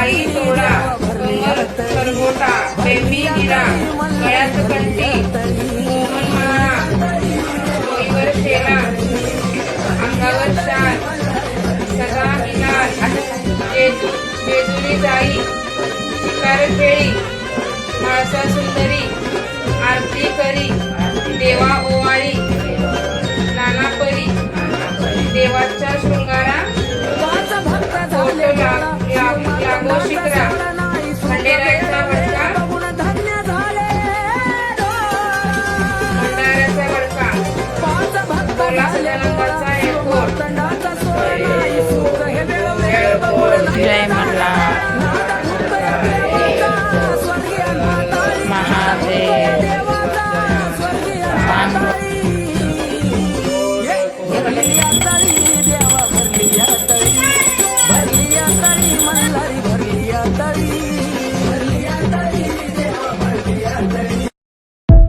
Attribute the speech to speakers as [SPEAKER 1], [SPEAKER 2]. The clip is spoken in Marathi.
[SPEAKER 1] आई तोडा कमर करगोटा बेंबी गिरा गळ्यात कंठी मोहन माळा डोईवर शेला अंगावर शाल सदा मिलाल जेजुरी जाई शिकार खेळी माळसा सुंदरी आरती करी देवा ओवाळी नाना परी देवाच्या शृंगारा फोटो लागो शिकरा खंडेरायाचा वडका भंडाऱ्याचा वडका बोला सदानंदाचा एअरपोर्ट
[SPEAKER 2] जय मल्हार महादेव